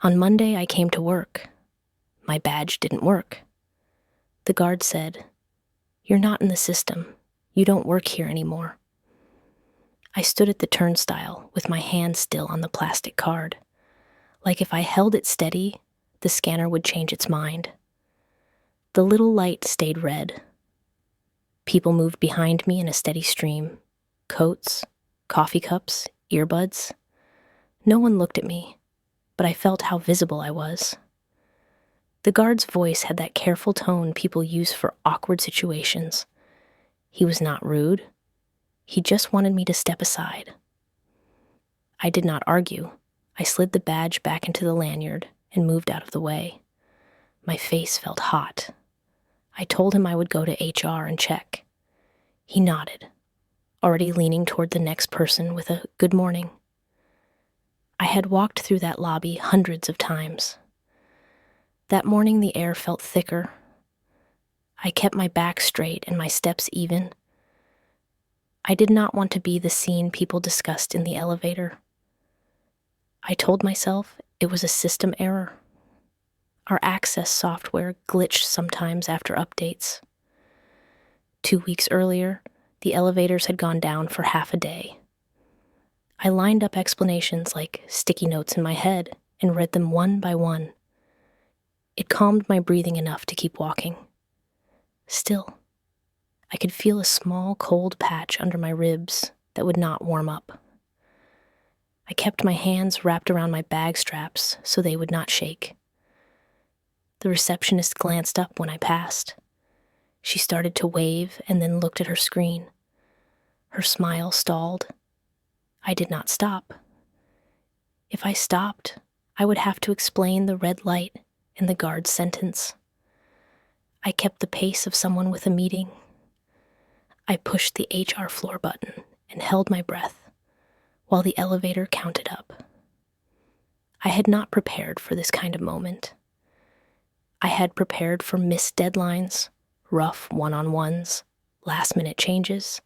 On Monday, I came to work. My badge didn't work. The guard said, "You're not in the system. You don't work here anymore." I stood at the turnstile with my hand still on the plastic card. Like if I held it steady, the scanner would change its mind. The little light stayed red. People moved behind me in a steady stream. Coats, coffee cups, earbuds. No one looked at me, but I felt how visible I was. The guard's voice had that careful tone people use for awkward situations. He was not rude. He just wanted me to step aside. I did not argue. I slid the badge back into the lanyard and moved out of the way. My face felt hot. I told him I would go to HR and check. He nodded, already leaning toward the next person with a "good morning." I had walked through that lobby hundreds of times. That morning the air felt thicker. I kept my back straight and my steps even. I did not want to be the scene people discussed in the elevator. I told myself it was a system error. Our access software glitched sometimes after updates. 2 weeks earlier, the elevators had gone down for half a day. I lined up explanations like sticky notes in my head and read them one by one. It calmed my breathing enough to keep walking. Still, I could feel a small cold patch under my ribs that would not warm up. I kept my hands wrapped around my bag straps so they would not shake. The receptionist glanced up when I passed. She started to wave and then looked at her screen. Her smile stalled. I did not stop. If I stopped, I would have to explain the red light and the guard's sentence. I kept the pace of someone with a meeting. I pushed the HR floor button and held my breath while the elevator counted up. I had not prepared for this kind of moment. I had prepared for missed deadlines, rough one-on-ones, last-minute changes.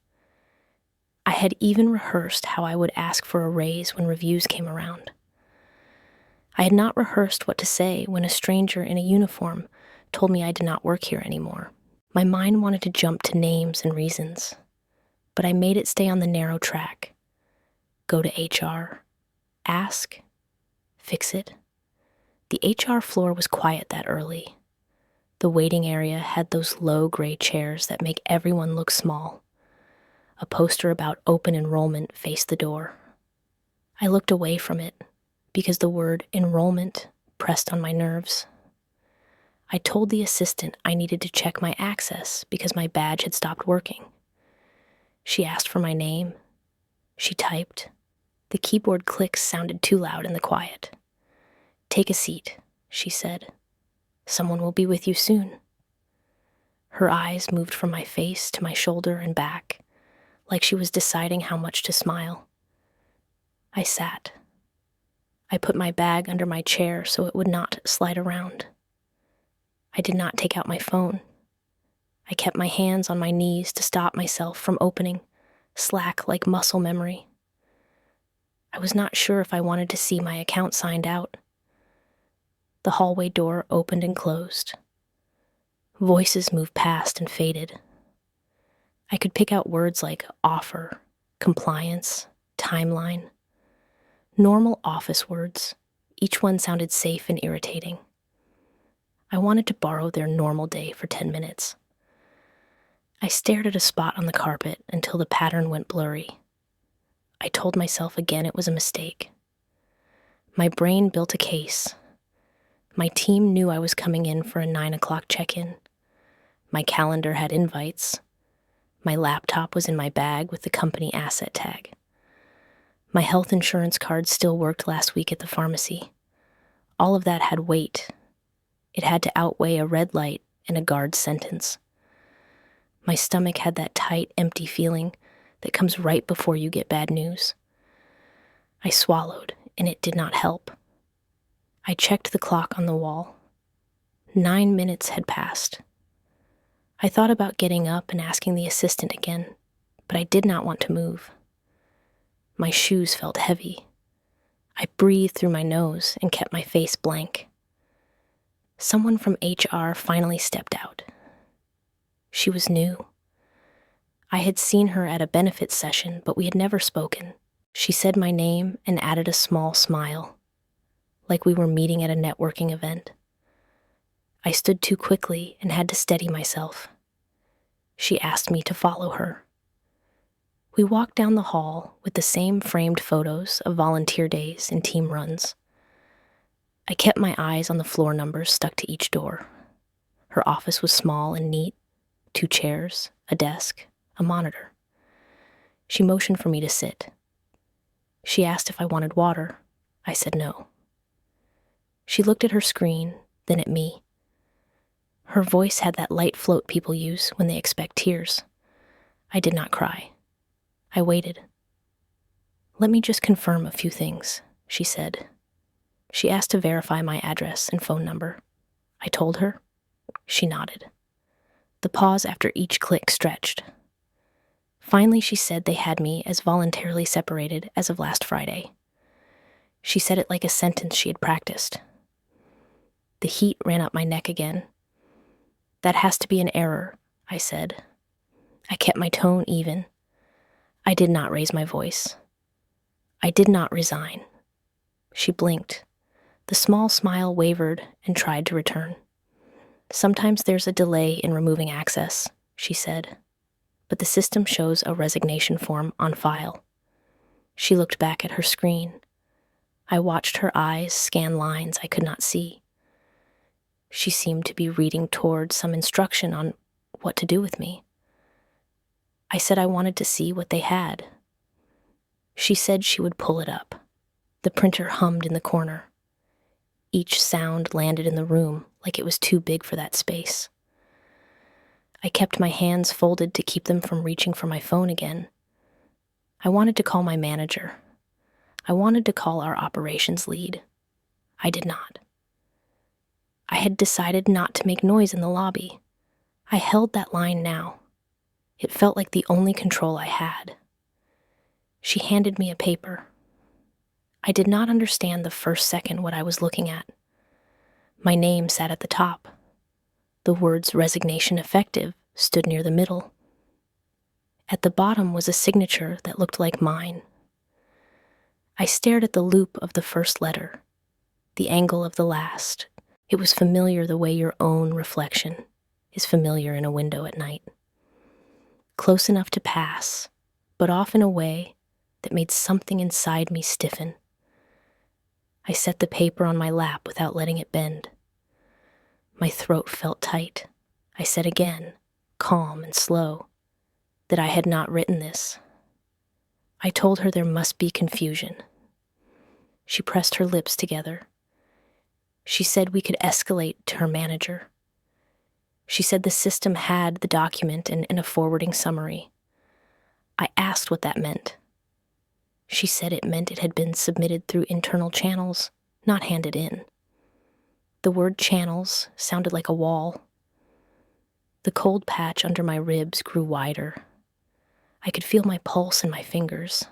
I had even rehearsed how I would ask for a raise when reviews came around. I had not rehearsed what to say when a stranger in a uniform told me I did not work here anymore. My mind wanted to jump to names and reasons, but I made it stay on the narrow track. Go to HR, ask, fix it. The HR floor was quiet that early. The waiting area had those low gray chairs that make everyone look small. A poster about open enrollment faced the door. I looked away from it because the word enrollment pressed on my nerves. I told the assistant I needed to check my access because my badge had stopped working. She asked for my name. She typed. The keyboard clicks sounded too loud in the quiet. "Take a seat," she said. "Someone will be with you soon." Her eyes moved from my face to my shoulder and back, like she was deciding how much to smile. I sat. I put my bag under my chair so it would not slide around. I did not take out my phone. I kept my hands on my knees to stop myself from opening, slack like muscle memory. I was not sure if I wanted to see my account signed out. The hallway door opened and closed. Voices moved past and faded. I could pick out words like offer, compliance, timeline. Normal office words. Each one sounded safe and irritating. I wanted to borrow their normal day for 10 minutes. I stared at a spot on the carpet until the pattern went blurry. I told myself again it was a mistake. My brain built a case. My team knew I was coming in for a 9 o'clock check-in. My calendar had invites. My laptop was in my bag with the company asset tag. My health insurance card still worked last week at the pharmacy. All of that had weight. It had to outweigh a red light and a guard's sentence. My stomach had that tight, empty feeling that comes right before you get bad news. I swallowed, and it did not help. I checked the clock on the wall. 9 minutes had passed. I thought about getting up and asking the assistant again, but I did not want to move. My shoes felt heavy. I breathed through my nose and kept my face blank. Someone from HR finally stepped out. She was new. I had seen her at a benefits session, but we had never spoken. She said my name and added a small smile, like we were meeting at a networking event. I stood too quickly and had to steady myself. She asked me to follow her. We walked down the hall with the same framed photos of volunteer days and team runs. I kept my eyes on the floor numbers stuck to each door. Her office was small and neat, 2 chairs, a desk, a monitor. She motioned for me to sit. She asked if I wanted water. I said no. She looked at her screen, then at me. Her voice had that light float people use when they expect tears. I did not cry. I waited. "Let me just confirm a few things," she said. She asked to verify my address and phone number. I told her. She nodded. The pause after each click stretched. Finally, she said they had me as voluntarily separated as of last Friday. She said it like a sentence she had practiced. The heat ran up my neck again. "That has to be an error," I said. I kept my tone even. I did not raise my voice. I did not resign. She blinked. The small smile wavered and tried to return. "Sometimes there's a delay in removing access," she said, "but the system shows a resignation form on file." She looked back at her screen. I watched her eyes scan lines I could not see. She seemed to be reading toward some instruction on what to do with me. I said I wanted to see what they had. She said she would pull it up. The printer hummed in the corner. Each sound landed in the room like it was too big for that space. I kept my hands folded to keep them from reaching for my phone again. I wanted to call my manager. I wanted to call our operations lead. I did not. I had decided not to make noise in the lobby. I held that line now. It felt like the only control I had. She handed me a paper. I did not understand the first second what I was looking at. My name sat at the top. The words "resignation effective" stood near the middle. At the bottom was a signature that looked like mine. I stared at the loop of the first letter, the angle of the last. It was familiar the way your own reflection is familiar in a window at night. Close enough to pass, but off in a way that made something inside me stiffen. I set the paper on my lap without letting it bend. My throat felt tight. I said again, calm and slow, that I had not written this. I told her there must be confusion. She pressed her lips together. She said we could escalate to her manager. She said the system had the document and in a forwarding summary. I asked what that meant. She said it meant it had been submitted through internal channels, not handed in. The word channels sounded like a wall. The cold patch under my ribs grew wider. I could feel my pulse in my fingers.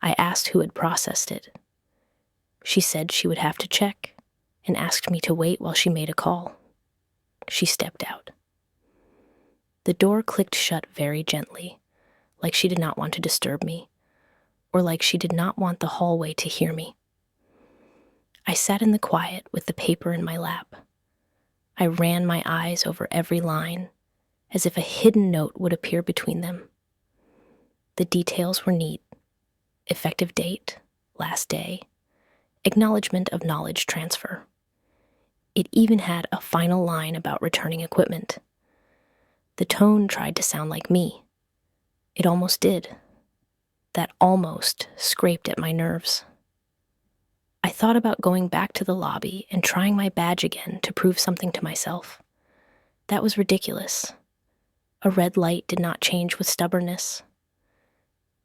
I asked who had processed it. She said she would have to check and asked me to wait while she made a call. She stepped out. The door clicked shut very gently, like she did not want to disturb me, or like she did not want the hallway to hear me. I sat in the quiet with the paper in my lap. I ran my eyes over every line, as if a hidden note would appear between them. The details were neat. Effective date, last day, acknowledgement of knowledge transfer. It even had a final line about returning equipment. The tone tried to sound like me. It almost did. That almost scraped at my nerves. I thought about going back to the lobby and trying my badge again to prove something to myself. That was ridiculous. A red light did not change with stubbornness.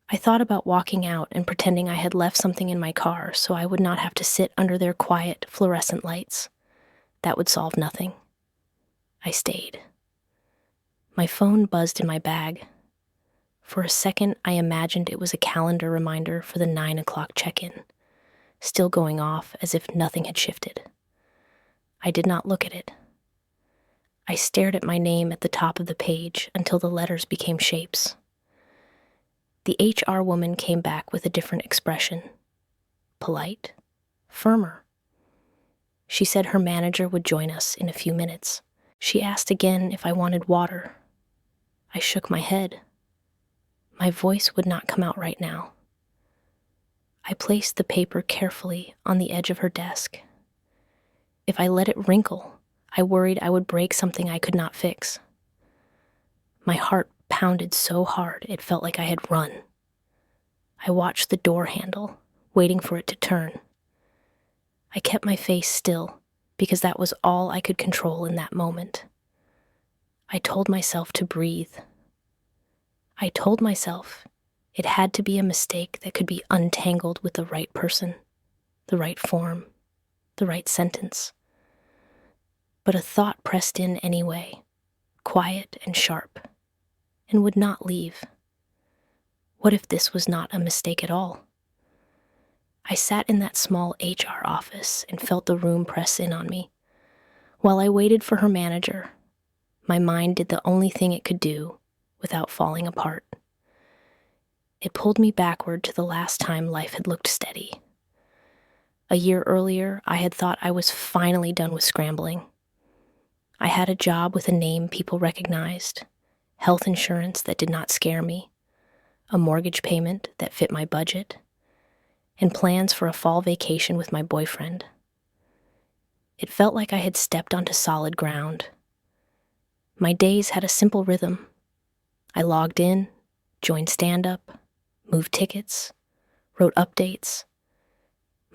I thought about walking out and pretending I had left something in my car so I would not have to sit under their quiet, fluorescent lights. That would solve nothing. I stayed. My phone buzzed in my bag. For a second, I imagined it was a calendar reminder for the 9 o'clock check-in. still going off as if nothing had shifted. I did not look at it. I stared at my name at the top of the page until the letters became shapes. The HR woman came back with a different expression. Polite, firmer. She said her manager would join us in a few minutes. She asked again if I wanted water. I shook my head. My voice would not come out right now. I placed the paper carefully on the edge of her desk. If I let it wrinkle, I worried I would break something I could not fix. My heart pounded so hard it felt like I had run. I watched the door handle, waiting for it to turn. I kept my face still because that was all I could control in that moment. I told myself to breathe. I told myself it had to be a mistake that could be untangled with the right person, the right form, the right sentence. But a thought pressed in anyway, quiet and sharp, and would not leave. What if this was not a mistake at all? I sat in that small HR office and felt the room press in on me. While I waited for her manager, my mind did the only thing it could do without falling apart. It pulled me backward to the last time life had looked steady. A year earlier, I had thought I was finally done with scrambling. I had a job with a name people recognized, health insurance that did not scare me, a mortgage payment that fit my budget, and plans for a fall vacation with my boyfriend. It felt like I had stepped onto solid ground. My days had a simple rhythm. I logged in, joined stand-up, moved tickets, wrote updates.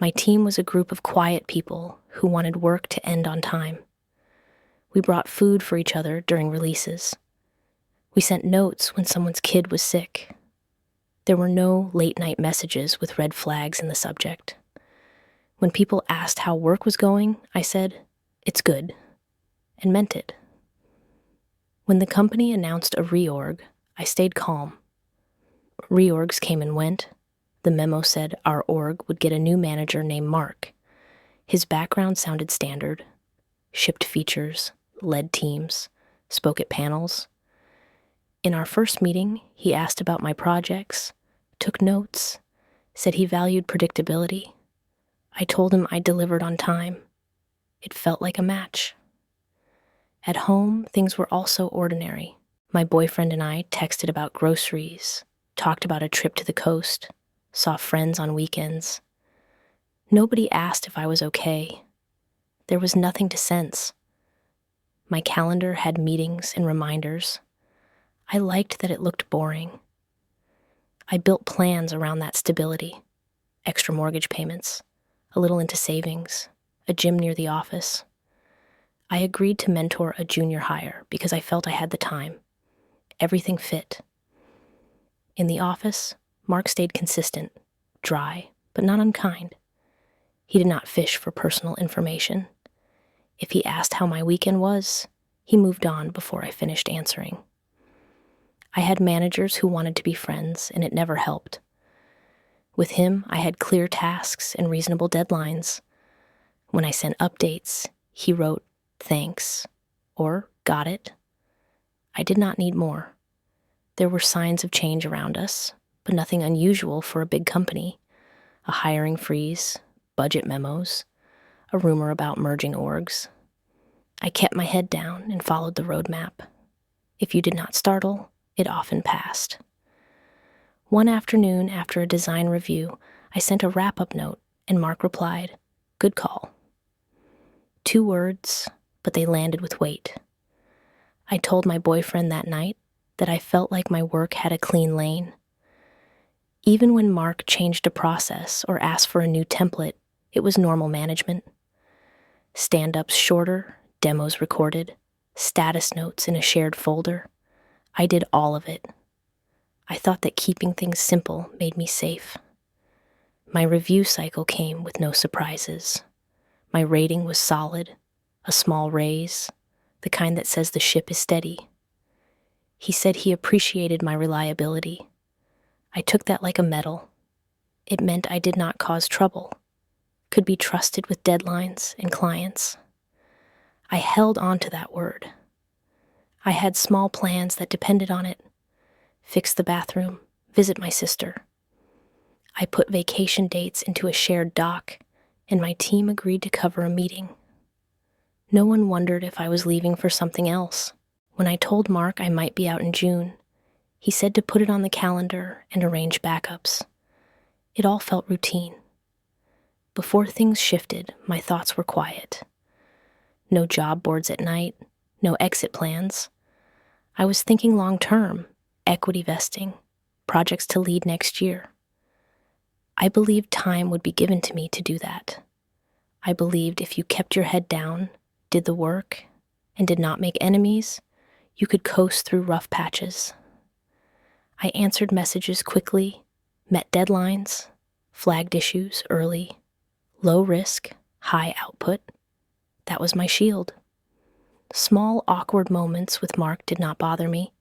My team was a group of quiet people who wanted work to end on time. We brought food for each other during releases. We sent notes when someone's kid was sick. There were no late-night messages with red flags in the subject. When people asked how work was going, I said, "It's good," and meant it. When the company announced a reorg, I stayed calm. Reorgs came and went. The memo said our org would get a new manager named Mark. His background sounded standard. Shipped features, led teams, spoke at panels. In our first meeting, he asked about my projects, took notes, said he valued predictability. I told him I delivered on time. It felt like a match. At home, things were also ordinary. My boyfriend and I texted about groceries, talked about a trip to the coast, saw friends on weekends. Nobody asked if I was okay. There was nothing to sense. My calendar had meetings and reminders. I liked that it looked boring. I built plans around that stability, extra mortgage payments, a little into savings, a gym near the office. I agreed to mentor a junior hire because I felt I had the time. Everything fit. In the office, Mark stayed consistent, dry, but not unkind. He did not fish for personal information. If he asked how my weekend was, he moved on before I finished answering. I had managers who wanted to be friends, and it never helped. With him, I had clear tasks and reasonable deadlines. When I sent updates, he wrote, "Thanks," or "Got it." I did not need more. There were signs of change around us, but nothing unusual for a big company. A hiring freeze, budget memos, a rumor about merging orgs. I kept my head down and followed the roadmap. If you did not startle, it often passed. One afternoon, after a design review, I sent a wrap-up note, and Mark replied, "Good call." 2 words, but they landed with weight. I told my boyfriend that night that I felt like my work had a clean lane. Even when Mark changed a process or asked for a new template, it was normal management. Stand-ups shorter, demos recorded, status notes in a shared folder. I did all of it. I thought that keeping things simple made me safe. My review cycle came with no surprises. My rating was solid, a small raise, the kind that says the ship is steady. He said he appreciated my reliability. I took that like a medal. It meant I did not cause trouble. could be trusted with deadlines and clients. I held on to that word. I had small plans that depended on it. Fix the bathroom, visit my sister. I put vacation dates into a shared doc, and my team agreed to cover a meeting. No one wondered if I was leaving for something else. When I told Mark I might be out in June, he said to put it on the calendar and arrange backups. It all felt routine. Before things shifted, my thoughts were quiet. No job boards at night, no exit plans. I was thinking long-term, equity vesting, projects to lead next year. I believed time would be given to me to do that. I believed if you kept your head down, did the work, and did not make enemies, you could coast through rough patches. I answered messages quickly, met deadlines, flagged issues early, low risk, high output. That was my shield. Small, awkward moments with Mark did not bother me.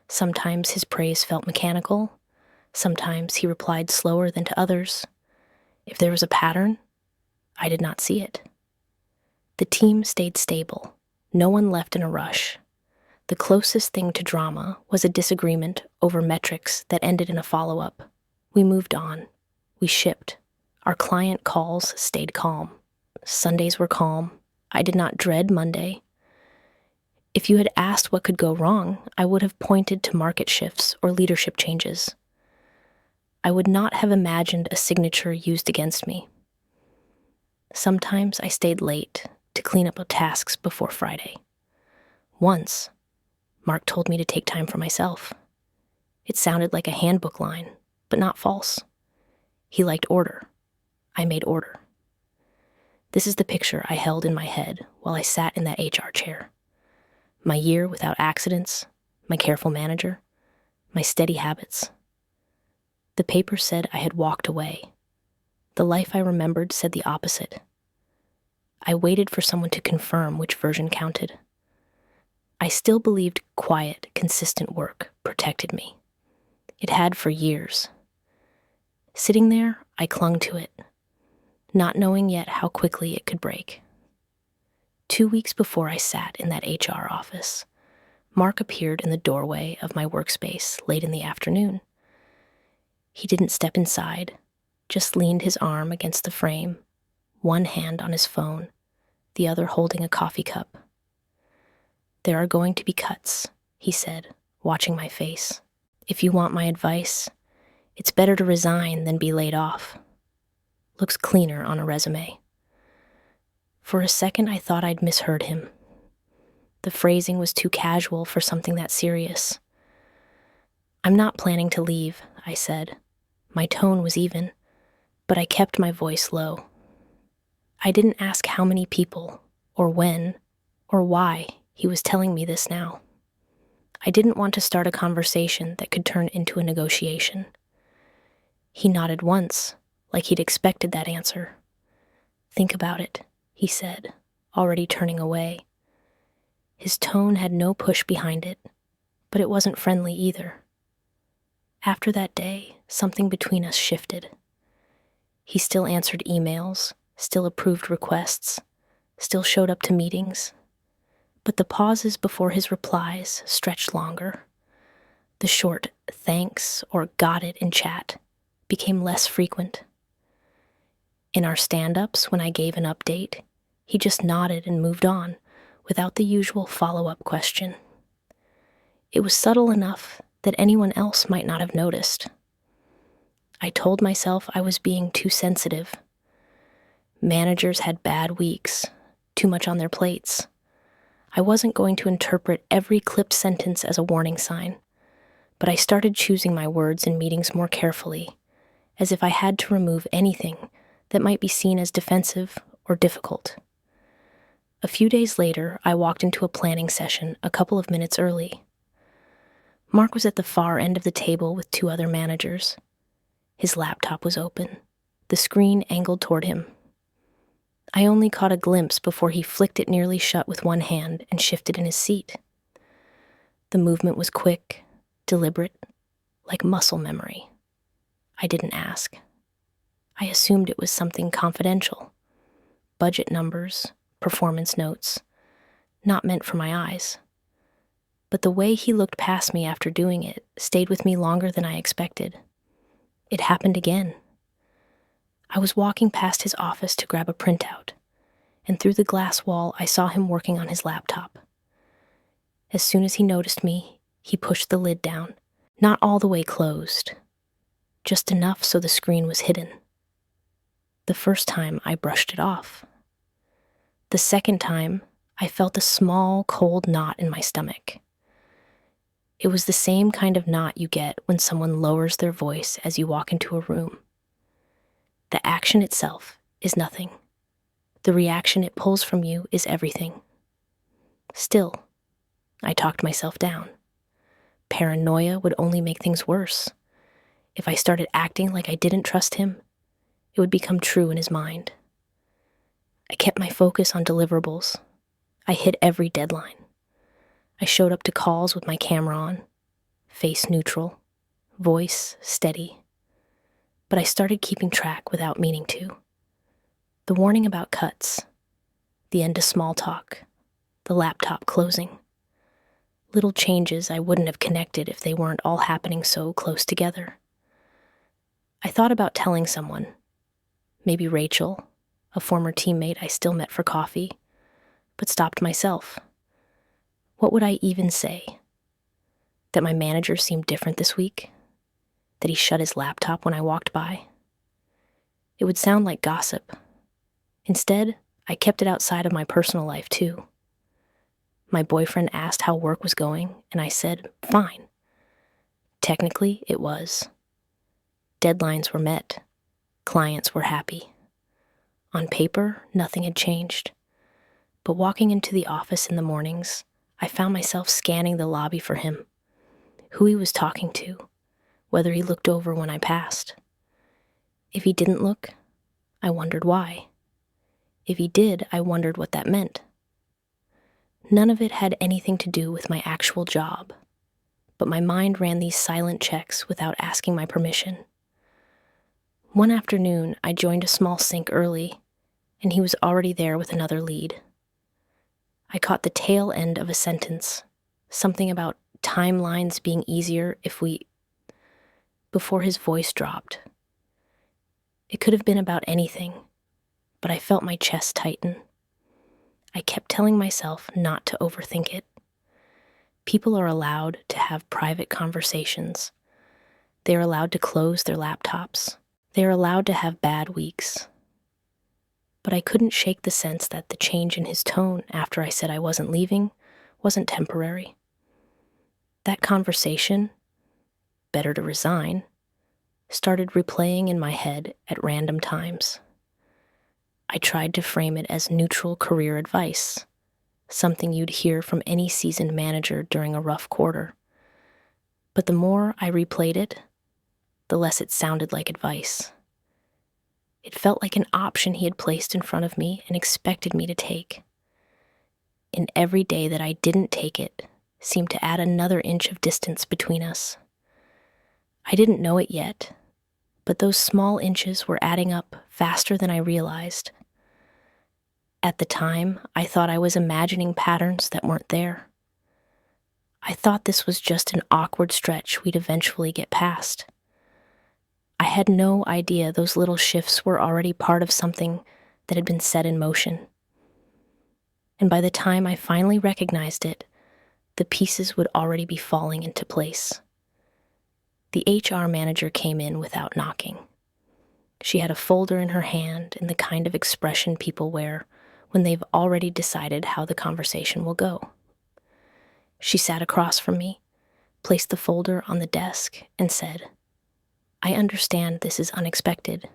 Sometimes his praise felt mechanical. Sometimes he replied slower than to others. If there was a pattern, I did not see it. The team stayed stable. No one left in a rush. The closest thing to drama was a disagreement over metrics that ended in a follow-up. We moved on. We shipped. Our client calls stayed calm. Sundays were calm. I did not dread Monday. If you had asked what could go wrong, I would have pointed to market shifts or leadership changes. I would not have imagined a signature used against me. Sometimes I stayed late to clean up tasks before Friday. Once, Mark told me to take time for myself. It sounded like a handbook line, but not false. He liked order. I made order. This is the picture I held in my head while I sat in that HR chair. My year without accidents, my careful manager, my steady habits. The paper said I had walked away. The life I remembered said the opposite. I waited for someone to confirm which version counted. I still believed quiet, consistent work protected me. It had for years. Sitting there, I clung to it, not knowing yet how quickly it could break. 2 weeks before I sat in that HR office, Mark appeared in the doorway of my workspace late in the afternoon. He didn't step inside, just leaned his arm against the frame, one hand on his phone, the other holding a coffee cup. "There are going to be cuts," he said, watching my face. "If you want my advice, it's better to resign than be laid off. Looks cleaner on a resume." For a second, I thought I'd misheard him. The phrasing was too casual for something that serious. "I'm not planning to leave," I said. My tone was even, but I kept my voice low. I didn't ask how many people, or when, or why he was telling me this now. I didn't want to start a conversation that could turn into a negotiation. He nodded once, like he'd expected that answer. "Think about it," he said, already turning away. His tone had no push behind it, but it wasn't friendly either. After that day, something between us shifted. He still answered emails, still approved requests, still showed up to meetings. But the pauses before his replies stretched longer. The short "thanks" or "got it" in chat became less frequent. In our stand-ups, when I gave an update, he just nodded and moved on, without the usual follow-up question. It was subtle enough that anyone else might not have noticed. I told myself I was being too sensitive. Managers had bad weeks, too much on their plates. I wasn't going to interpret every clipped sentence as a warning sign, but I started choosing my words in meetings more carefully, as if I had to remove anything that might be seen as defensive or difficult. A few days later, I walked into a planning session a couple of minutes early. Mark was at the far end of the table with 2 other managers. His laptop was open, the screen angled toward him. I only caught a glimpse before he flicked it nearly shut with one hand and shifted in his seat. The movement was quick, deliberate, like muscle memory. I didn't ask. I assumed it was something confidential. Budget numbers, performance notes, not meant for my eyes. But the way he looked past me after doing it stayed with me longer than I expected. It happened again. I was walking past his office to grab a printout, and through the glass wall I saw him working on his laptop. As soon as he noticed me, he pushed the lid down, not all the way closed, just enough so the screen was hidden. The first time I brushed it off. The second time, I felt a small, cold knot in my stomach. It was the same kind of knot you get when someone lowers their voice as you walk into a room. The action itself is nothing. The reaction it pulls from you is everything. Still, I talked myself down. Paranoia would only make things worse. If I started acting like I didn't trust him, it would become true in his mind. I kept my focus on deliverables. I hit every deadline. I showed up to calls with my camera on, face neutral, voice steady. But I started keeping track without meaning to. The warning about cuts, the end to small talk, the laptop closing. Little changes I wouldn't have connected if they weren't all happening so close together. I thought about telling someone, maybe Rachel, a former teammate I still met for coffee, but stopped myself. What would I even say? That my manager seemed different this week? That he shut his laptop when I walked by? It would sound like gossip. Instead, I kept it outside of my personal life too. My boyfriend asked how work was going, and I said, fine. Technically, it was. Deadlines were met. Clients were happy. On paper, nothing had changed. But walking into the office in the mornings, I found myself scanning the lobby for him, who he was talking to, whether he looked over when I passed. If he didn't look, I wondered why. If he did, I wondered what that meant. None of it had anything to do with my actual job, but my mind ran these silent checks without asking my permission. One afternoon, I joined a small sync early, and he was already there with another lead. I caught the tail end of a sentence, something about timelines being easier before his voice dropped. It could have been about anything, but I felt my chest tighten. I kept telling myself not to overthink it. People are allowed to have private conversations. They are allowed to close their laptops. They are allowed to have bad weeks. But I couldn't shake the sense that the change in his tone after I said I wasn't leaving wasn't temporary. That conversation, better to resign, started replaying in my head at random times. I tried to frame it as neutral career advice, something you'd hear from any seasoned manager during a rough quarter. But the more I replayed it, the less it sounded like advice. It felt like an option he had placed in front of me and expected me to take. And every day that I didn't take it seemed to add another inch of distance between us. I didn't know it yet, but those small inches were adding up faster than I realized. At the time, I thought I was imagining patterns that weren't there. I thought this was just an awkward stretch we'd eventually get past. I had no idea those little shifts were already part of something that had been set in motion. And by the time I finally recognized it, the pieces would already be falling into place. The HR manager came in without knocking. She had a folder in her hand and the kind of expression people wear when they've already decided how the conversation will go. She sat across from me, placed the folder on the desk, and said, I understand this is unexpected.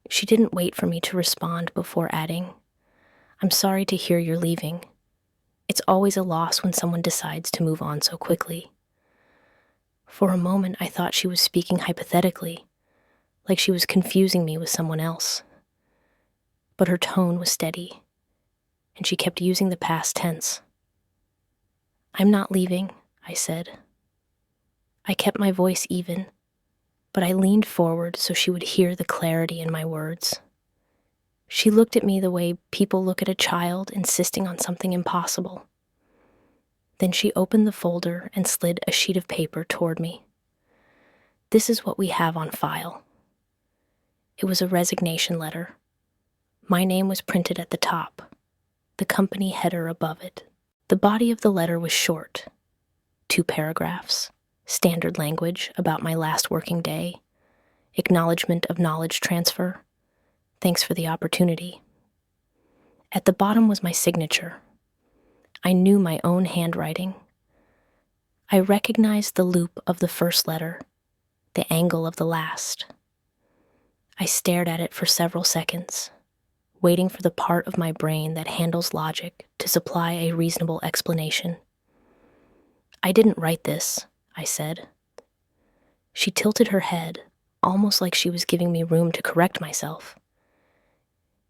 She didn't wait for me to respond before adding, I'm sorry to hear you're leaving. It's always a loss when someone decides to move on so quickly. For a moment, I thought she was speaking hypothetically, like she was confusing me with someone else. But her tone was steady, and she kept using the past tense. I'm not leaving, I said. I kept my voice even, but I leaned forward so she would hear the clarity in my words. She looked at me the way people look at a child insisting on something impossible. Then she opened the folder and slid a sheet of paper toward me. This is what we have on file. It was a resignation letter. My name was printed at the top, the company header above it. The body of the letter was short, 2 paragraphs, standard language about my last working day, acknowledgement of knowledge transfer, thanks for the opportunity. At the bottom was my signature. I knew my own handwriting. I recognized the loop of the first letter, the angle of the last. I stared at it for several seconds, waiting for the part of my brain that handles logic to supply a reasonable explanation. I didn't write this, I said. She tilted her head, almost like she was giving me room to correct myself.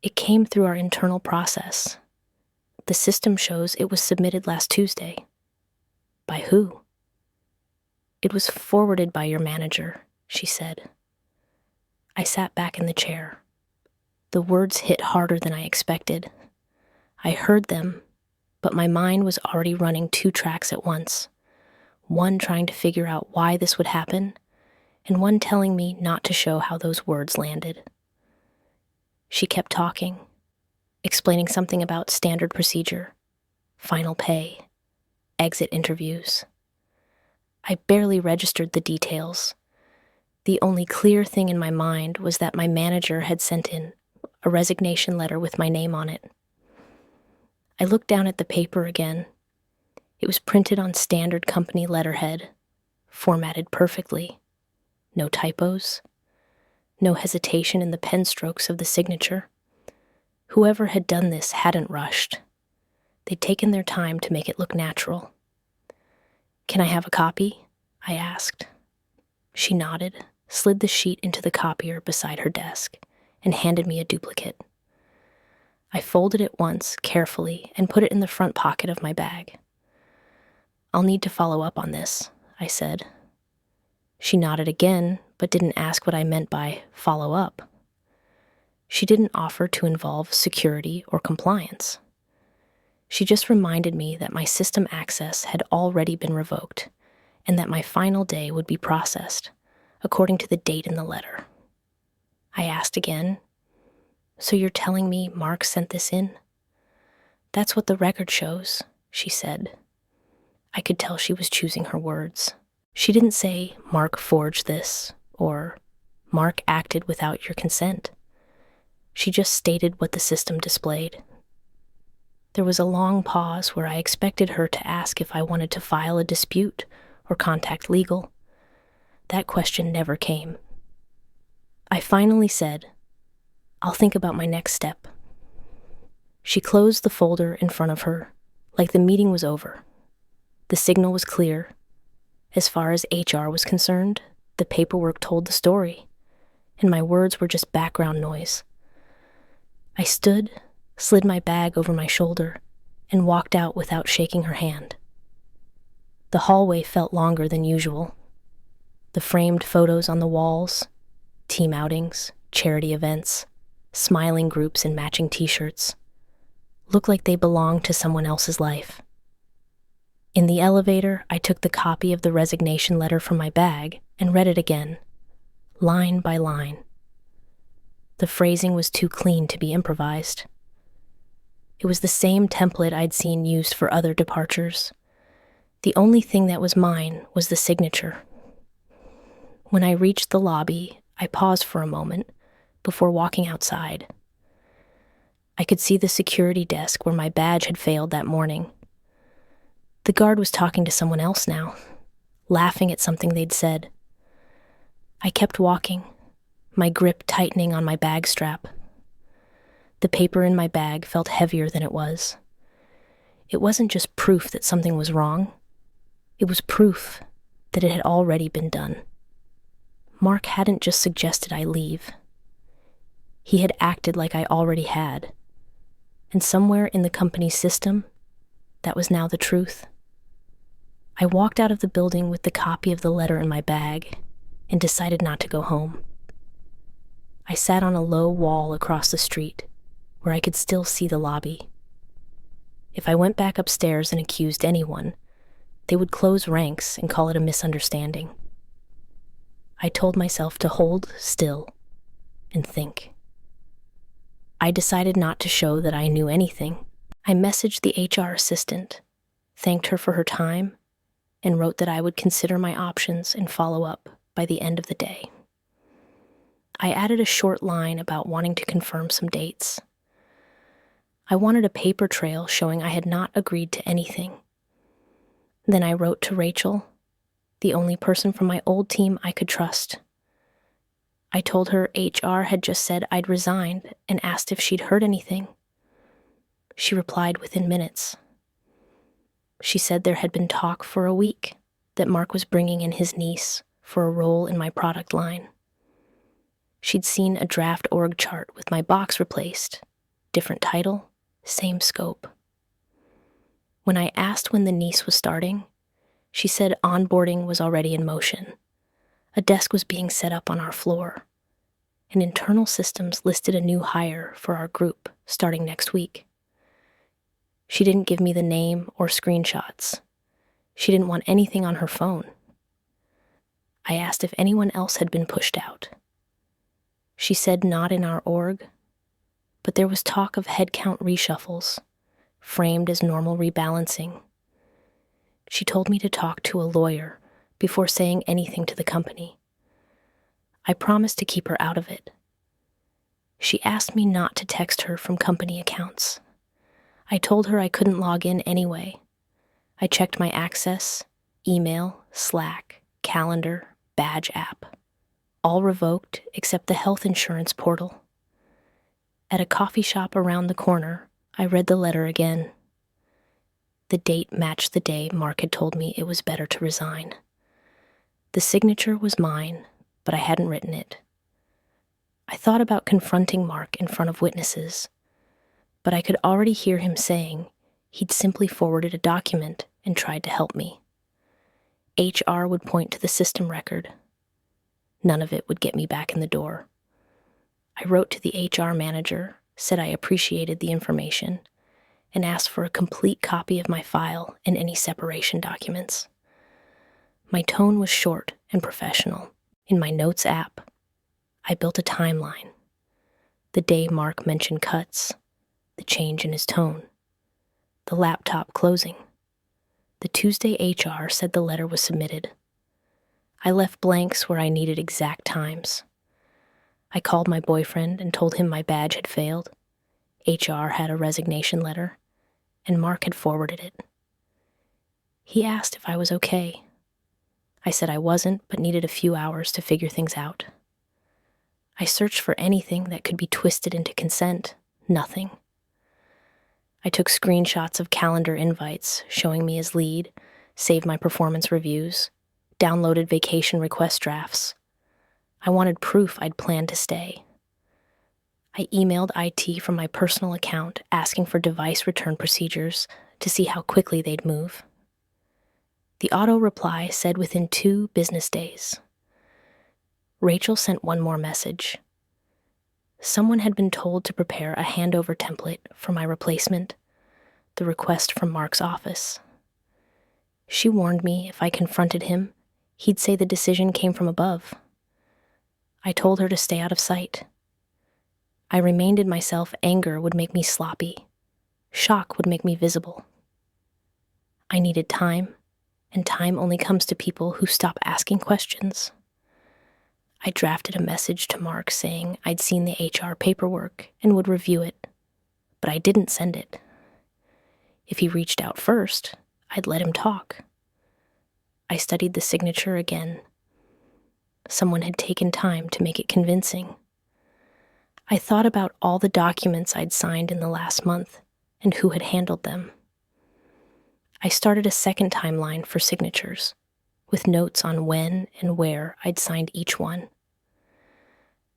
It came through our internal process. The system shows it was submitted last Tuesday. By who? It was forwarded by your manager, she said. I sat back in the chair. The words hit harder than I expected. I heard them, but my mind was already running 2 tracks at once. One trying to figure out why this would happen, and one telling me not to show how those words landed. She kept talking, explaining something about standard procedure, final pay, exit interviews. I barely registered the details. The only clear thing in my mind was that my manager had sent in a resignation letter with my name on it. I looked down at the paper again. It was printed on standard company letterhead, formatted perfectly. No typos. No hesitation in the pen strokes of the signature. Whoever had done this hadn't rushed. They'd taken their time to make it look natural. Can I have a copy? I asked. She nodded, slid the sheet into the copier beside her desk, and handed me a duplicate. I folded it once, carefully, and put it in the front pocket of my bag. I'll need to follow up on this, I said. She nodded again, but didn't ask what I meant by follow up. She didn't offer to involve security or compliance. She just reminded me that my system access had already been revoked, and that my final day would be processed, according to the date in the letter. I asked again, so you're telling me Mark sent this in? That's what the record shows, she said. I could tell she was choosing her words. She didn't say, Mark forged this, or Mark acted without your consent. She just stated what the system displayed. There was a long pause where I expected her to ask if I wanted to file a dispute or contact legal. That question never came. I finally said, I'll think about my next step. She closed the folder in front of her, like the meeting was over. The signal was clear. As far as HR was concerned, the paperwork told the story, and my words were just background noise. I stood, slid my bag over my shoulder, and walked out without shaking her hand. The hallway felt longer than usual. The framed photos on the walls, team outings, charity events, smiling groups in matching t-shirts, looked like they belonged to someone else's life. In the elevator, I took the copy of the resignation letter from my bag and read it again, line by line. The phrasing was too clean to be improvised. It was the same template I'd seen used for other departures. The only thing that was mine was the signature. When I reached the lobby, I paused for a moment before walking outside. I could see the security desk where my badge had failed that morning. The guard was talking to someone else now, laughing at something they'd said. I kept walking, my grip tightening on my bag strap. The paper in my bag felt heavier than it was. It wasn't just proof that something was wrong. It was proof that it had already been done. Mark hadn't just suggested I leave. He had acted like I already had. And somewhere in the company's system, that was now the truth. I walked out of the building with the copy of the letter in my bag, and decided not to go home. I sat on a low wall across the street where I could still see the lobby. If I went back upstairs and accused anyone, they would close ranks and call it a misunderstanding. I told myself to hold still and think. I decided not to show that I knew anything. I messaged the HR assistant, thanked her for her time, and wrote that I would consider my options and follow up by the end of the day. I added a short line about wanting to confirm some dates. I wanted a paper trail showing I had not agreed to anything. Then I wrote to Rachel, the only person from my old team I could trust. I told her HR had just said I'd resigned and asked if she'd heard anything. She replied within minutes. She said there had been talk for a week that Mark was bringing in his niece for a role in my product line. She'd seen a draft org chart with my box replaced, different title, same scope. When I asked when the niece was starting, she said onboarding was already in motion. A desk was being set up on our floor, and internal systems listed a new hire for our group starting next week. She didn't give me the name or screenshots. She didn't want anything on her phone. I asked if anyone else had been pushed out. She said not in our org, but there was talk of headcount reshuffles, framed as normal rebalancing. She told me to talk to a lawyer before saying anything to the company. I promised to keep her out of it. She asked me not to text her from company accounts. I told her I couldn't log in anyway. I checked my Access, email, Slack, calendar, badge app. All revoked except the health insurance portal. At a coffee shop around the corner, I read the letter again. The date matched the day Mark had told me it was better to resign. The signature was mine, but I hadn't written it. I thought about confronting Mark in front of witnesses, but I could already hear him saying he'd simply forwarded a document and tried to help me. HR would point to the system record. None of it would get me back in the door. I wrote to the HR manager, said I appreciated the information, and asked for a complete copy of my file and any separation documents. My tone was short and professional. In my notes app, I built a timeline. The day Mark mentioned cuts, the change in his tone, the laptop closing. The Tuesday HR said the letter was submitted. I left blanks where I needed exact times. I called my boyfriend and told him my badge had failed. HR had a resignation letter, and Mark had forwarded it. He asked if I was okay. I said I wasn't, but needed a few hours to figure things out. I searched for anything that could be twisted into consent. Nothing. I took screenshots of calendar invites showing me as lead, saved my performance reviews, downloaded vacation request drafts. I wanted proof I'd planned to stay. I emailed IT from my personal account asking for device return procedures to see how quickly they'd move. The auto reply said within 2 business days. Rachel sent one more message. Someone had been told to prepare a handover template for my replacement, the request from Mark's office. She warned me if I confronted him, he'd say the decision came from above. I told her to stay out of sight. I reminded myself anger would make me sloppy. Shock would make me visible. I needed time, and time only comes to people who stop asking questions. I drafted a message to Mark saying I'd seen the HR paperwork and would review it, but I didn't send it. If he reached out first, I'd let him talk. I studied the signature again. Someone had taken time to make it convincing. I thought about all the documents I'd signed in the last month and who had handled them. I started a second timeline for signatures, with notes on when and where I'd signed each one.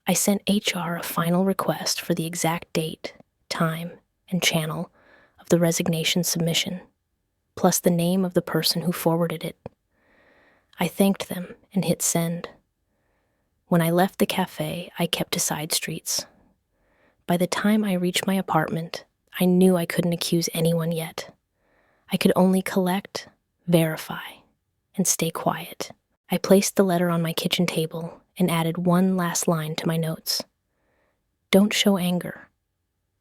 I sent HR a final request for the exact date, time, and channel of the resignation submission, plus the name of the person who forwarded it. I thanked them and hit send. When I left the cafe, I kept to side streets. By the time I reached my apartment, I knew I couldn't accuse anyone yet. I could only collect, verify, and stay quiet. I placed the letter on my kitchen table and added one last line to my notes. Don't show anger.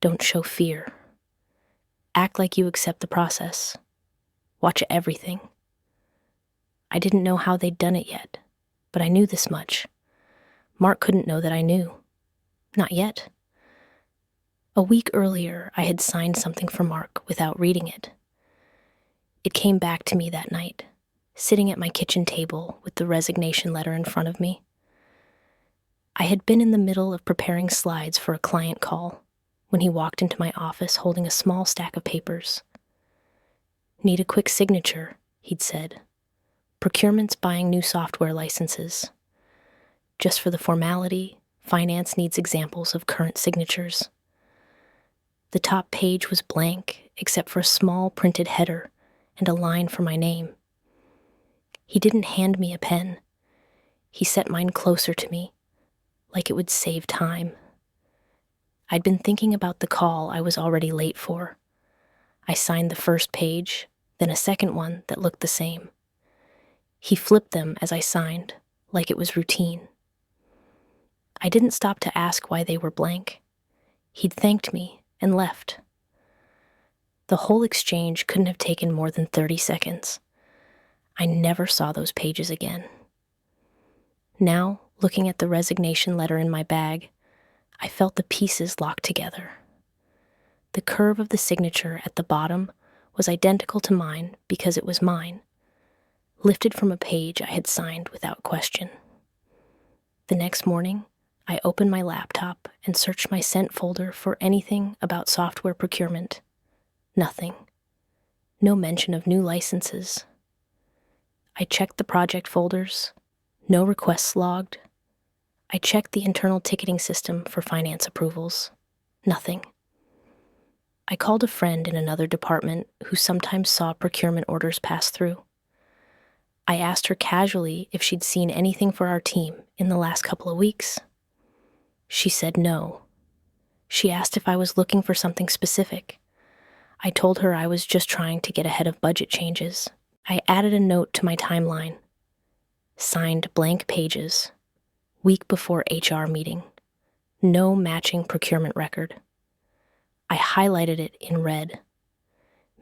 Don't show fear. Act like you accept the process. Watch everything. I didn't know how they'd done it yet, but I knew this much. Mark couldn't know that I knew. Not yet. A week earlier, I had signed something for Mark without reading it. It came back to me that night, sitting at my kitchen table with the resignation letter in front of me. I had been in the middle of preparing slides for a client call when he walked into my office holding a small stack of papers. Need a quick signature, he'd said. Procurement's buying new software licenses. Just for the formality, finance needs examples of current signatures. The top page was blank, except for a small printed header and a line for my name. He didn't hand me a pen. He set mine closer to me, like it would save time. I'd been thinking about the call I was already late for. I signed the first page, then a second one that looked the same. He flipped them as I signed, like it was routine. I didn't stop to ask why they were blank. He'd thanked me and left. The whole exchange couldn't have taken more than 30 seconds. I never saw those pages again. Now, looking at the resignation letter in my bag, I felt the pieces locked together. The curve of the signature at the bottom was identical to mine because it was mine, lifted from a page I had signed without question. The next morning, I opened my laptop and searched my sent folder for anything about software procurement. Nothing. No mention of new licenses. I checked the project folders. No requests logged. I checked the internal ticketing system for finance approvals. Nothing. I called a friend in another department who sometimes saw procurement orders pass through. I asked her casually if she'd seen anything for our team in the last couple of weeks. She said no. She asked if I was looking for something specific. I told her I was just trying to get ahead of budget changes. I added a note to my timeline. Signed blank pages. Week before HR meeting. No matching procurement record. I highlighted it in red.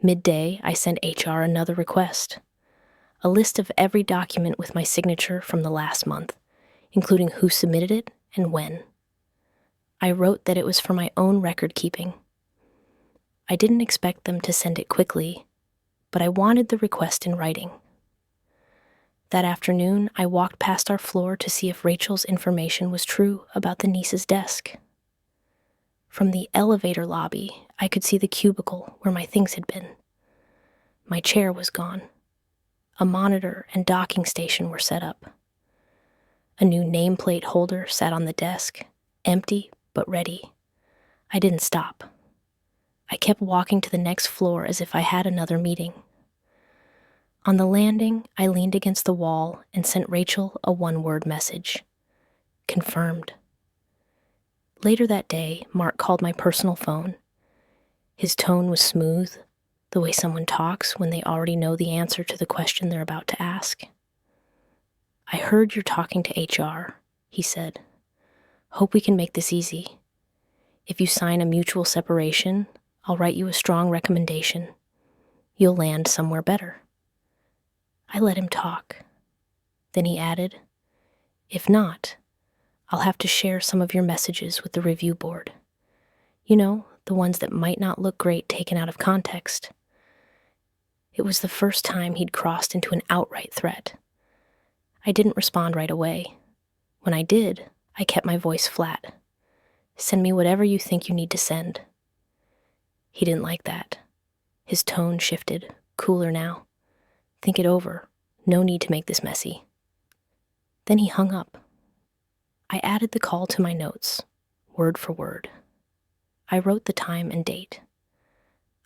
Midday, I sent HR another request. A list of every document with my signature from the last month, including who submitted it and when. I wrote that it was for my own record keeping. I didn't expect them to send it quickly, but I wanted the request in writing. That afternoon, I walked past our floor to see if Rachel's information was true about the niece's desk. From the elevator lobby, I could see the cubicle where my things had been. My chair was gone. A monitor and docking station were set up. A new nameplate holder sat on the desk, empty but ready. I didn't stop. I kept walking to the next floor as if I had another meeting. On the landing, I leaned against the wall and sent Rachel a one-word message. Confirmed. Later that day, Mark called my personal phone. His tone was smooth, the way someone talks when they already know the answer to the question they're about to ask. I heard you're talking to HR, he said. Hope we can make this easy. If you sign a mutual separation, I'll write you a strong recommendation. You'll land somewhere better. I let him talk. Then he added, if not, I'll have to share some of your messages with the review board. You know, the ones that might not look great taken out of context. It was the first time he'd crossed into an outright threat. I didn't respond right away. When I did, I kept my voice flat. Send me whatever you think you need to send. He didn't like that. His tone shifted, cooler now. Think it over. No need to make this messy. Then he hung up. I added the call to my notes, word for word. I wrote the time and date.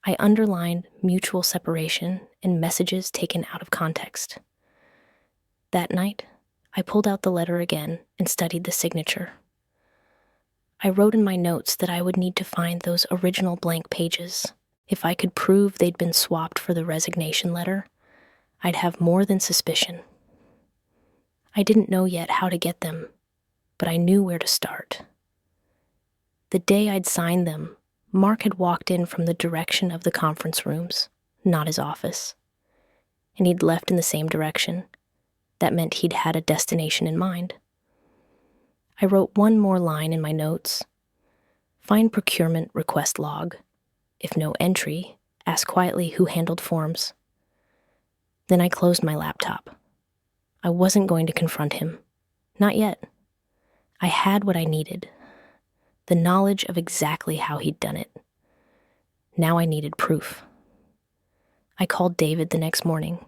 I underlined mutual separation and messages taken out of context. That night, I pulled out the letter again and studied the signature. I wrote in my notes that I would need to find those original blank pages. If I could prove they'd been swapped for the resignation letter, I'd have more than suspicion. I didn't know yet how to get them, but I knew where to start. The day I'd signed them, Mark had walked in from the direction of the conference rooms, not his office, and he'd left in the same direction. That meant he'd had a destination in mind. I wrote one more line in my notes. Find procurement request log. If no entry, ask quietly who handled forms. Then I closed my laptop. I wasn't going to confront him. Not yet. I had what I needed. The knowledge of exactly how he'd done it. Now I needed proof. I called David the next morning.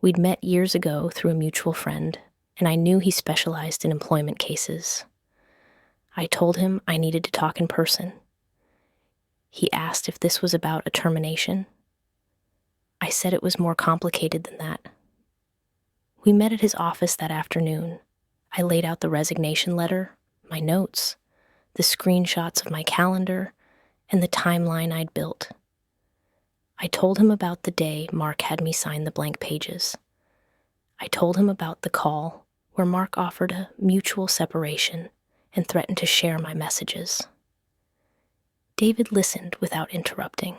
We'd met years ago through a mutual friend, and I knew he specialized in employment cases. I told him I needed to talk in person. He asked if this was about a termination. I said it was more complicated than that. We met at his office that afternoon. I laid out the resignation letter, my notes, the screenshots of my calendar, and the timeline I'd built. I told him about the day Mark had me sign the blank pages. I told him about the call where Mark offered a mutual separation and threatened to share my messages. David listened without interrupting.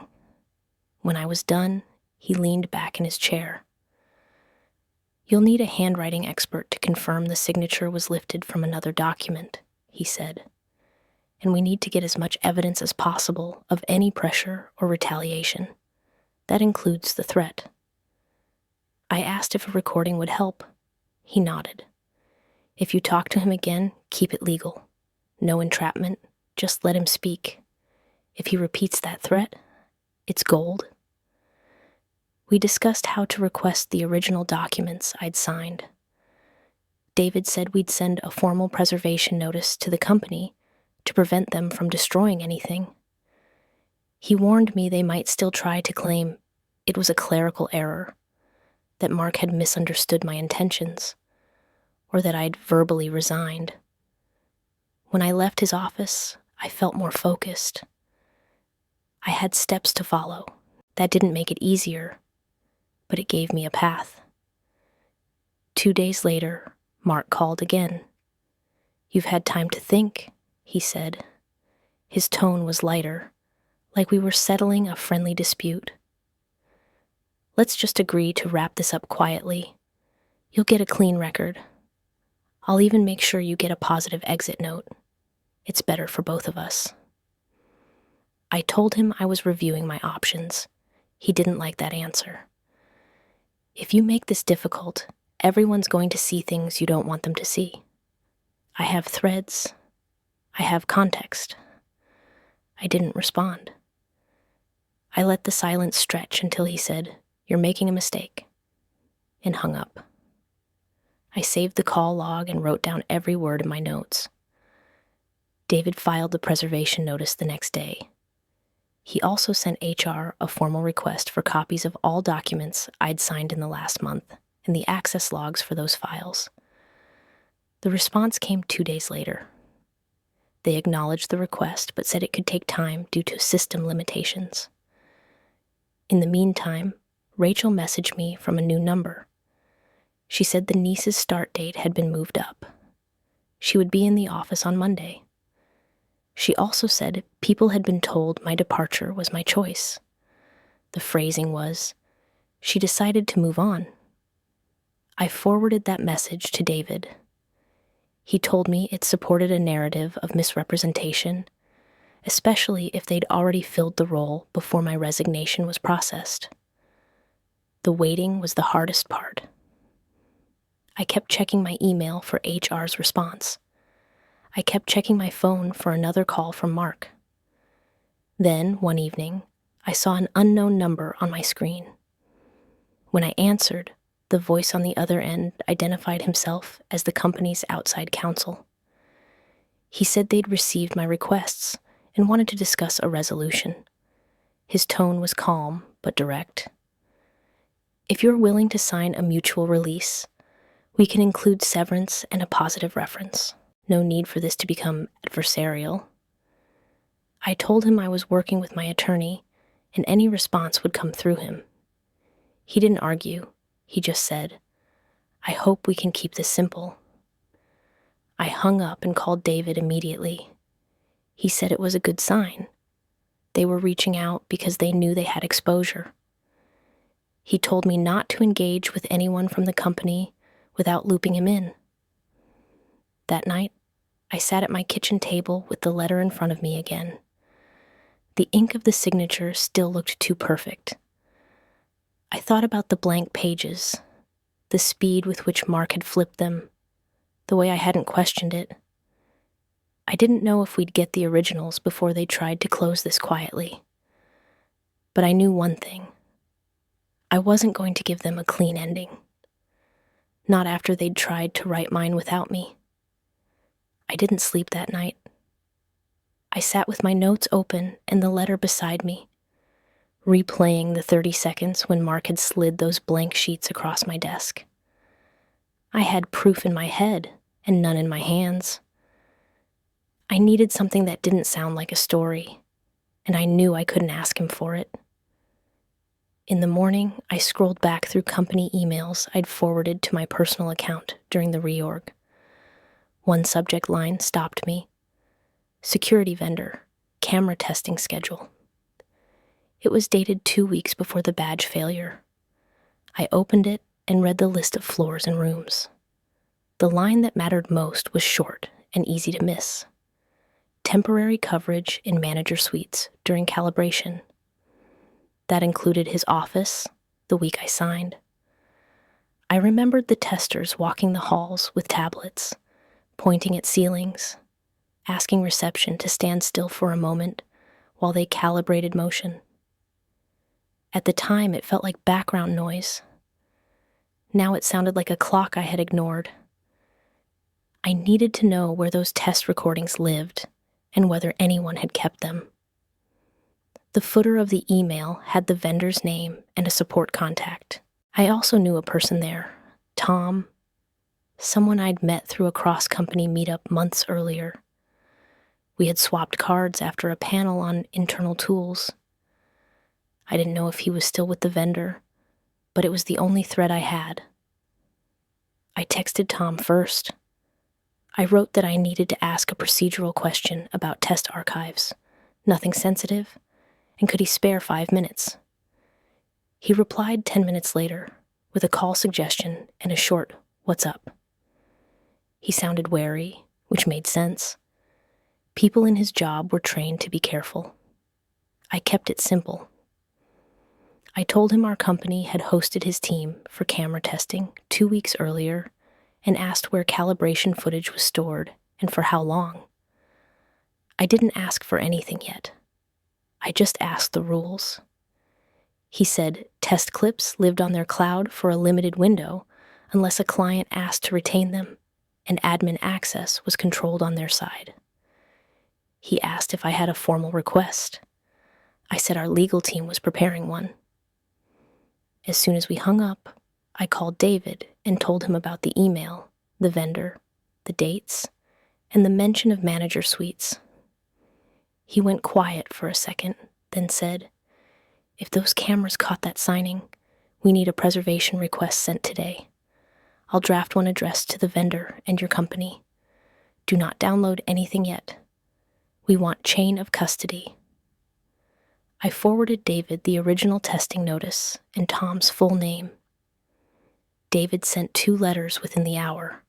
When I was done, he leaned back in his chair. You'll need a handwriting expert to confirm the signature was lifted from another document, he said, and we need to get as much evidence as possible of any pressure or retaliation. That includes the threat. I asked if a recording would help. He nodded. If you talk to him again, keep it legal. No entrapment, just let him speak. If he repeats that threat, it's gold. We discussed how to request the original documents I'd signed. David said we'd send a formal preservation notice to the company to prevent them from destroying anything. He warned me they might still try to claim it was a clerical error, that Mark had misunderstood my intentions, or that I'd verbally resigned. When I left his office, I felt more focused. I had steps to follow. That didn't make it easier, but it gave me a path. 2 days later, Mark called again. You've had time to think, he said. His tone was lighter, like we were settling a friendly dispute. Let's just agree to wrap this up quietly. You'll get a clean record. I'll even make sure you get a positive exit note. It's better for both of us. I told him I was reviewing my options. He didn't like that answer. If you make this difficult, everyone's going to see things you don't want them to see. I have threads. I have context. I didn't respond. I let the silence stretch until he said, "You're making a mistake," and hung up. I saved the call log and wrote down every word in my notes. David filed the preservation notice the next day. He also sent HR a formal request for copies of all documents I'd signed in the last month and the access logs for those files. The response came 2 days later. They acknowledged the request but said it could take time due to system limitations. In the meantime, Rachel messaged me from a new number. She said the niece's start date had been moved up. She would be in the office on Monday. She also said people had been told my departure was my choice. The phrasing was, she decided to move on. I forwarded that message to David. He told me it supported a narrative of misrepresentation, especially if they'd already filled the role before my resignation was processed. The waiting was the hardest part. I kept checking my email for HR's response. I kept checking my phone for another call from Mark. Then, one evening, I saw an unknown number on my screen. When I answered, the voice on the other end identified himself as the company's outside counsel. He said they'd received my requests and wanted to discuss a resolution. His tone was calm but direct. If you're willing to sign a mutual release, We can include severance and a positive reference. No need for this to become adversarial. I told him I was working with my attorney, and any response would come through him. He didn't argue. He just said, "I hope we can keep this simple." I hung up and called David immediately. He said it was a good sign. They were reaching out because they knew they had exposure. He told me not to engage with anyone from the company without looping him in. That night, I sat at my kitchen table with the letter in front of me again. The ink of the signature still looked too perfect. I thought about the blank pages, the speed with which Mark had flipped them, the way I hadn't questioned it. I didn't know if we'd get the originals before they tried to close this quietly. But I knew one thing. I wasn't going to give them a clean ending. Not after they'd tried to write mine without me. I didn't sleep that night. I sat with my notes open and the letter beside me, replaying the 30 seconds when Mark had slid those blank sheets across my desk. I had proof in my head and none in my hands. I needed something that didn't sound like a story, and I knew I couldn't ask him for it. In the morning, I scrolled back through company emails I'd forwarded to my personal account during the reorg. One subject line stopped me. Security vendor, camera testing schedule. It was dated 2 weeks before the badge failure. I opened it and read the list of floors and rooms. The line that mattered most was short and easy to miss. Temporary coverage in manager suites during calibration. That included his office, the week I signed. I remembered the testers walking the halls with tablets, pointing at ceilings, asking reception to stand still for a moment while they calibrated motion. At the time, it felt like background noise. Now it sounded like a clock I had ignored. I needed to know where those test recordings lived and whether anyone had kept them. The footer of the email had the vendor's name and a support contact. I also knew a person there, Tom, someone I'd met through a cross-company meetup months earlier. We had swapped cards after a panel on internal tools. I didn't know if he was still with the vendor, but it was the only thread I had. I texted Tom first. I wrote that I needed to ask a procedural question about test archives, nothing sensitive, and could he spare 5 minutes? He replied 10 minutes later with a call suggestion and a short, "What's up?" He sounded wary, which made sense. People in his job were trained to be careful. I kept it simple. I told him our company had hosted his team for camera testing 2 weeks earlier and asked where calibration footage was stored and for how long. I didn't ask for anything yet. I just asked the rules. He said test clips lived on their cloud for a limited window unless a client asked to retain them, and admin access was controlled on their side. He asked if I had a formal request. I said our legal team was preparing one. As soon as we hung up, I called David and told him about the email, the vendor, the dates, and the mention of manager suites. He went quiet for a second, then said, "If those cameras caught that signing, we need a preservation request sent today. I'll draft one addressed to the vendor and your company. Do not download anything yet. We want chain of custody." I forwarded David the original testing notice and Tom's full name. David sent 2 letters within the hour,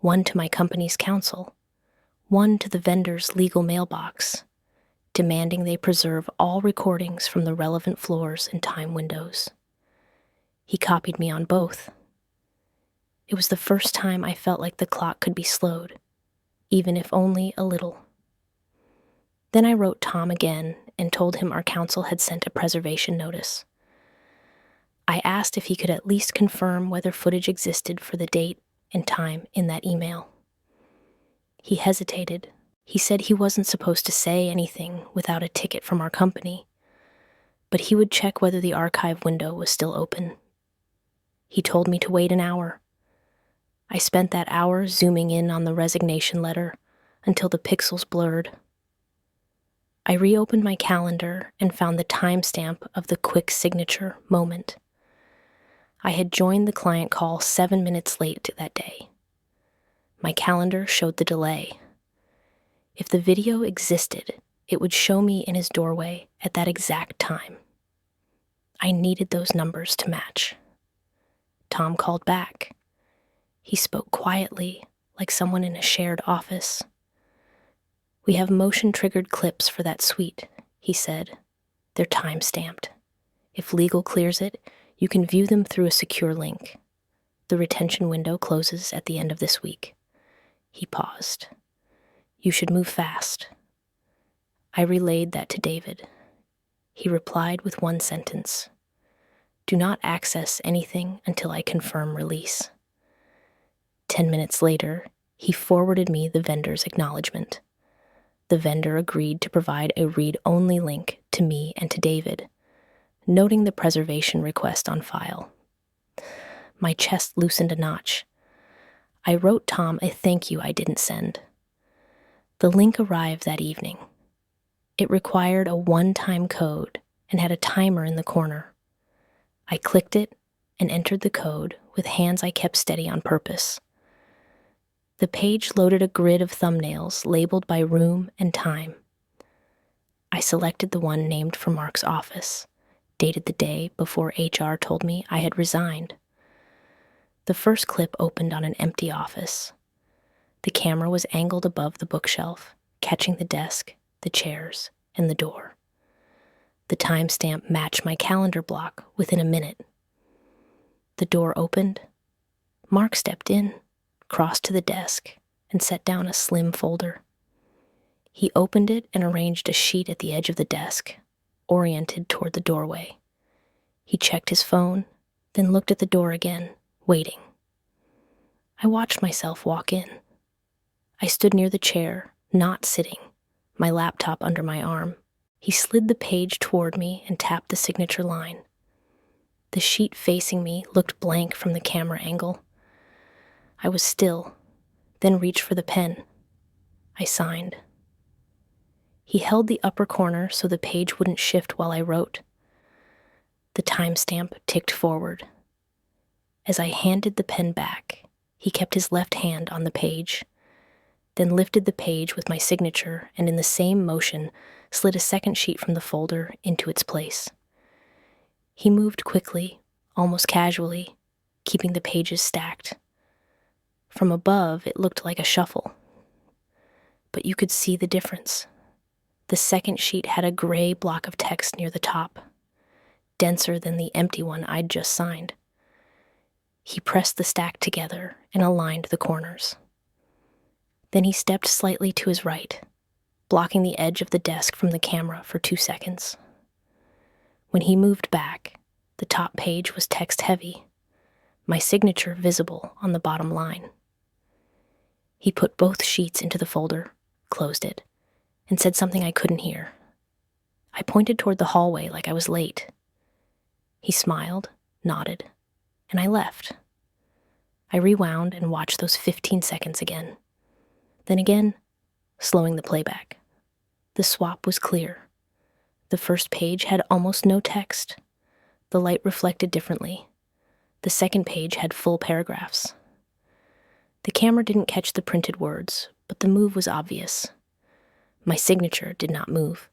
one to my company's counsel, one to the vendor's legal mailbox, demanding they preserve all recordings from the relevant floors and time windows. He copied me on both. It was the first time I felt like the clock could be slowed, even if only a little. Then I wrote Tom again and told him our counsel had sent a preservation notice. I asked if he could at least confirm whether footage existed for the date and time in that email. He hesitated. He said he wasn't supposed to say anything without a ticket from our company, but he would check whether the archive window was still open. He told me to wait an hour. I spent that hour zooming in on the resignation letter until the pixels blurred. I reopened my calendar and found the timestamp of the quick signature moment. I had joined the client call 7 minutes late that day. My calendar showed the delay. If the video existed, it would show me in his doorway at that exact time. I needed those numbers to match. Tom called back. He spoke quietly, like someone in a shared office. "We have motion-triggered clips for that suite," he said. "They're time-stamped. If legal clears it, you can view them through a secure link. The retention window closes at the end of this week." He paused. "You should move fast." I relayed that to David. He replied with one sentence: "Do not access anything until I confirm release." 10 minutes later, he forwarded me the vendor's acknowledgement. The vendor agreed to provide a read-only link to me and to David, noting the preservation request on file. My chest loosened a notch. I wrote Tom a thank you I didn't send. The link arrived that evening. It required a one-time code and had a timer in the corner. I clicked it and entered the code with hands I kept steady on purpose. The page loaded a grid of thumbnails labeled by room and time. I selected the one named for Mark's office, dated the day before HR told me I had resigned. The first clip opened on an empty office. The camera was angled above the bookshelf, catching the desk, the chairs, and the door. The timestamp matched my calendar block within a minute. The door opened. Mark stepped in, crossed to the desk, and set down a slim folder. He opened it and arranged a sheet at the edge of the desk, oriented toward the doorway. He checked his phone, then looked at the door again, waiting. I watched myself walk in. I stood near the chair, not sitting, my laptop under my arm. He slid the page toward me and tapped the signature line. The sheet facing me looked blank from the camera angle. I was still, then reached for the pen. I signed. He held the upper corner so the page wouldn't shift while I wrote. The timestamp ticked forward. As I handed the pen back, he kept his left hand on the page, then lifted the page with my signature and in the same motion slid a second sheet from the folder into its place. He moved quickly, almost casually, keeping the pages stacked. From above, it looked like a shuffle. But you could see the difference. The second sheet had a gray block of text near the top, denser than the empty one I'd just signed. He pressed the stack together and aligned the corners. Then he stepped slightly to his right, blocking the edge of the desk from the camera for 2 seconds. When he moved back, the top page was text-heavy, my signature visible on the bottom line. He put both sheets into the folder, closed it, and said something I couldn't hear. I pointed toward the hallway like I was late. He smiled, nodded, and I left. I rewound and watched those 15 seconds again. Then again, slowing the playback. The swap was clear. The first page had almost no text. The light reflected differently. The second page had full paragraphs. The camera didn't catch the printed words, but the move was obvious. My signature did not move.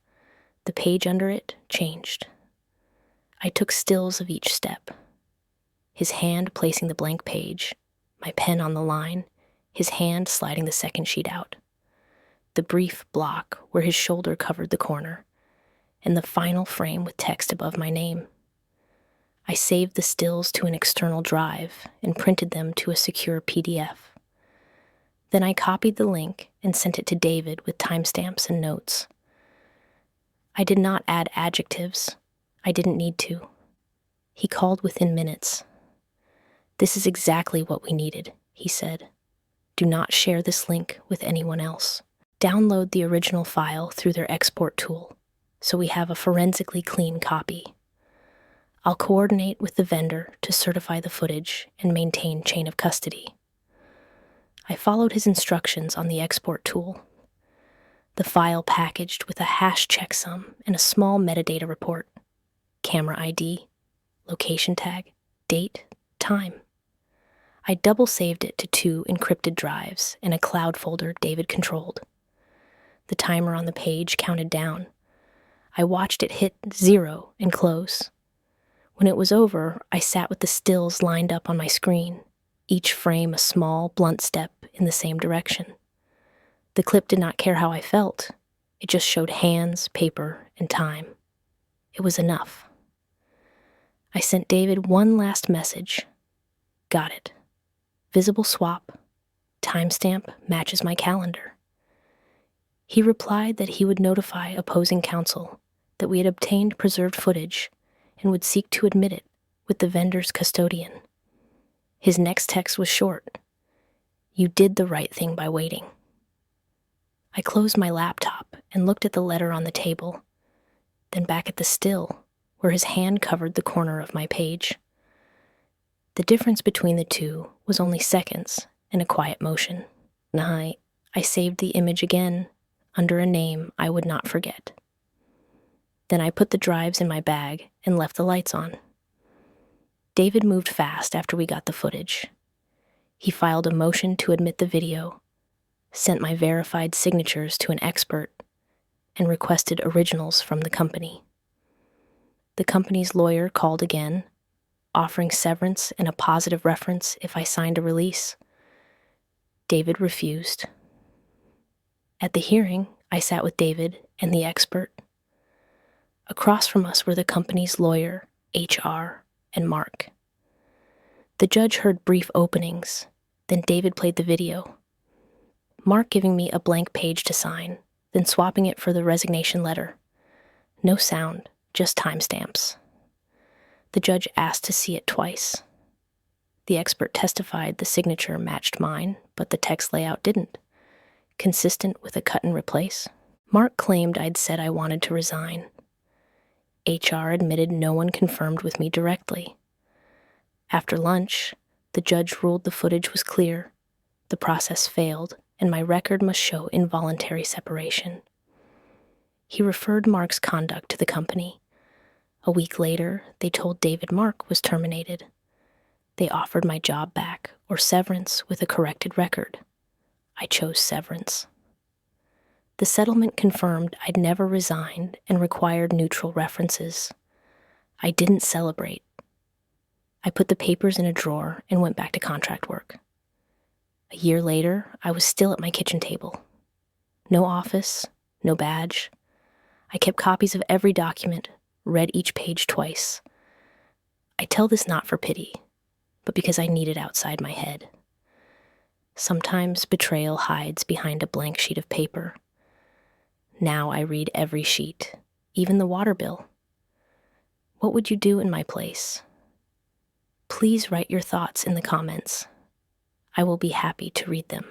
The page under it changed. I took stills of each step. His hand placing the blank page, my pen on the line, his hand sliding the second sheet out. The brief block where his shoulder covered the corner, and the final frame with text above my name. I saved the stills to an external drive and printed them to a secure PDF. Then I copied the link and sent it to David with timestamps and notes. I did not add adjectives. I didn't need to. He called within minutes. "This is exactly what we needed," he said. "Do not share this link with anyone else. Download the original file through their export tool, so we have a forensically clean copy. I'll coordinate with the vendor to certify the footage and maintain chain of custody." I followed his instructions on the export tool. The file packaged with a hash checksum and a small metadata report, camera ID, location tag, date, time. I double-saved it to 2 encrypted drives and a cloud folder David controlled. The timer on the page counted down. I watched it hit 0 and close. When it was over, I sat with the stills lined up on my screen, each frame a small, blunt step in the same direction. The clip did not care how I felt. It just showed hands, paper, and time. It was enough. I sent David one last message. Got it. Visible swap. Timestamp matches my calendar. He replied that he would notify opposing counsel that we had obtained preserved footage and would seek to admit it with the vendor's custodian. His next text was short. You did the right thing by waiting. I closed my laptop and looked at the letter on the table, then back at the still, where his hand covered the corner of my page. The difference between the two was only seconds and a quiet motion. I saved the image again under a name I would not forget. Then I put the drives in my bag and left the lights on. David moved fast after we got the footage. He filed a motion to admit the video, sent my verified signatures to an expert, and requested originals from the company. The company's lawyer called again, offering severance and a positive reference if I signed a release. David refused. At the hearing, I sat with David and the expert. Across from us were the company's lawyer, HR, and Mark. The judge heard brief openings, then David played the video. Mark giving me a blank page to sign, then swapping it for the resignation letter. No sound, just timestamps. The judge asked to see it twice. The expert testified the signature matched mine, but the text layout didn't, consistent with a cut and replace. Mark claimed I'd said I wanted to resign. HR admitted no one confirmed with me directly. After lunch, the judge ruled the footage was clear, the process failed, and my record must show involuntary separation. He referred Mark's conduct to the company. A week later, they told David Mark was terminated. They offered my job back or severance with a corrected record. I chose severance. The settlement confirmed I'd never resigned and required neutral references. I didn't celebrate. I put the papers in a drawer and went back to contract work. A year later, I was still at my kitchen table. No office, no badge. I kept copies of every document, read each page twice. I tell this not for pity, but because I need it outside my head. Sometimes betrayal hides behind a blank sheet of paper. Now I read every sheet, even the water bill. What would you do in my place? Please write your thoughts in the comments. I will be happy to read them.